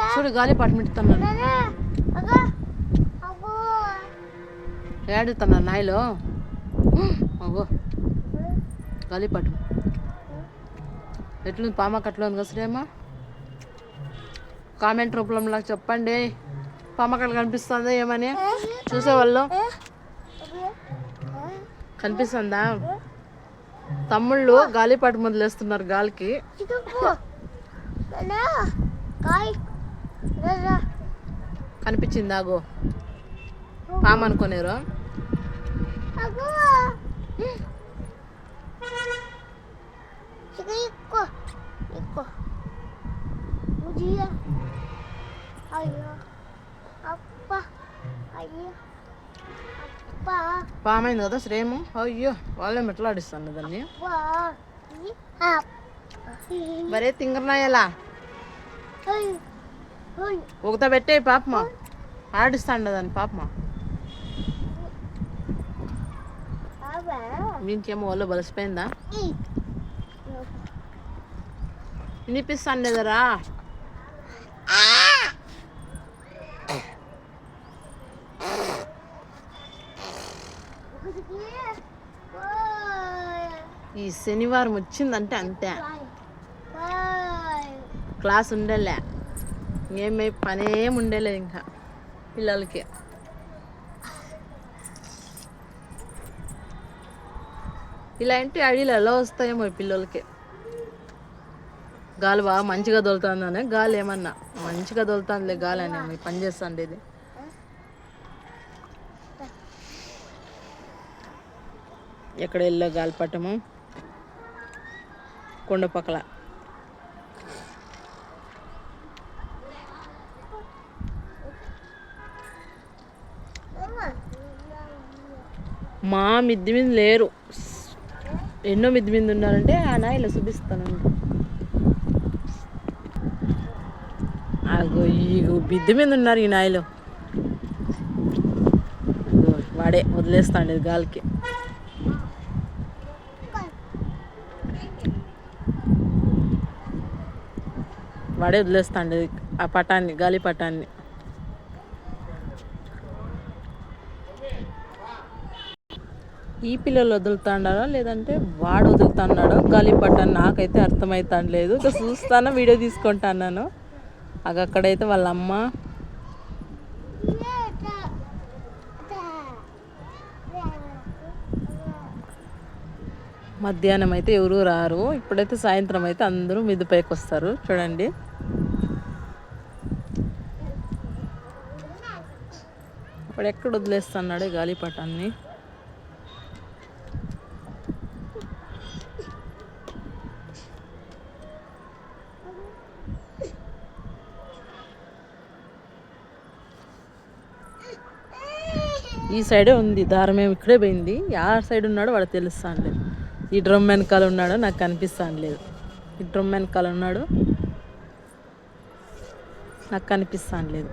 చూడు గాలిపటం పెడుతున్నాను ఏడుతున్నారు నాయలో అగో గాలిపటం ఎట్లుంది పామక అట్లా ఉంది కదా శ్రేమ కామెంట్ రూపంలో చెప్పండి పామకలు కనిపిస్తుందా ఏమని చూసేవాళ్ళు కనిపిస్తుందా తమ్ముళ్ళు గాలిపటం మొదలేస్తున్నారు గాలికి కనిపించింది ఆగో పాము అనుకోనేరు పామైంది కదా శ్రేము అయ్యో వాళ్ళే మెట్లాడిస్తాను దాన్ని మరే తింగరనాయలా ఒకత పెట్టే పాపమా ఆడిస్తాండ దాన్ని పాపమా దీనికేమో వాళ్ళు బలిసిపోయిందా వినిపిస్తాండేదరా ఈ శనివారం వచ్చిందంటే అంతే క్లాస్ ఉండలే ఏమై పనేం ఉండలేదు ఇంకా పిల్లలకి ఇలాంటి అడిలు ఎలా వస్తాయేమో పిల్లలకి గాలి బాగా మంచిగా దొలుతుందనే గాలి ఏమన్నా మంచిగా దొలుతుందిలే గాలి అని పని చేస్తాండి ఇది ఎక్కడ వెళ్ళా గాలిపటము కొండ పక్కల మా మిద్ది మీద లేరు ఎన్నో మిద్ది మీద ఉన్నారంటే ఆ నాయలో చూపిస్తానండి అగో ఈ మిద్ది మీద ఉన్నారు ఈ నాయలో వాడే వదిలేస్తాండి గాలికి వాడే వదిలేస్తాండి ఆ పటాన్ని గాలి పటాన్ని ఈ పిల్లలు వదులుతాడారో లేదంటే వాడు వదులుతున్నాడో గాలి పటాన్ని నాకైతే అర్థమవుతాను లేదు చూస్తాను వీడియో తీసుకుంటాను అక్కడైతే వాళ్ళ అమ్మ మధ్యాహ్నం అయితే ఎవరు రారు ఇప్పుడైతే సాయంత్రం అయితే అందరూ మిద్ది పైకి వస్తారు చూడండి ఇప్పుడు ఎక్కడ వదిలేస్తున్నాడు గాలిపటాన్ని ఈ సైడే ఉంది దారం ఏమి ఇక్కడే పోయింది ఆ సైడ్ ఉన్నాడో వాడు తెలుస్తాను ఈ డ్రమ్ వెనకాల ఉన్నాడో నాకు కనిపిస్తాను లేదు ఈ డ్రమ్ వెనకాల ఉన్నాడు నాకు కనిపిస్తాను లేదు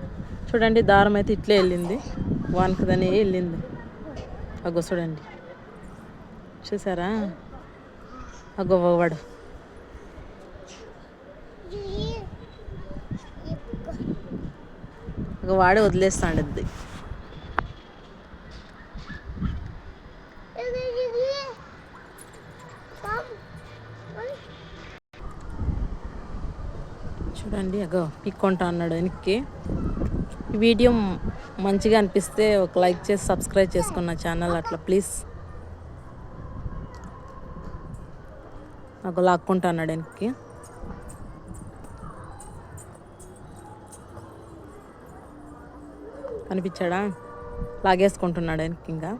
చూడండి దారం అయితే ఇట్లే వెళ్ళింది వానకదనే వెళ్ళింది అగో చూడండి చూసారా అగో వాడు అగో వాడే వదిలేస్తాడు అది చూడండి అగో పిక్కుంటా అన్నాడు వెనక్కి ఈ వీడియో మంచిగా అనిపిస్తే ఒక లైక్ చేసి సబ్స్క్రైబ్ చేసుకున్న ఛానల్ అట్లా ప్లీజ్ అగో లాక్కుంటా అన్నాడు వెనక్కి కనిపించాడా లాగేసుకుంటున్నాడు వెనక్కి ఇంకా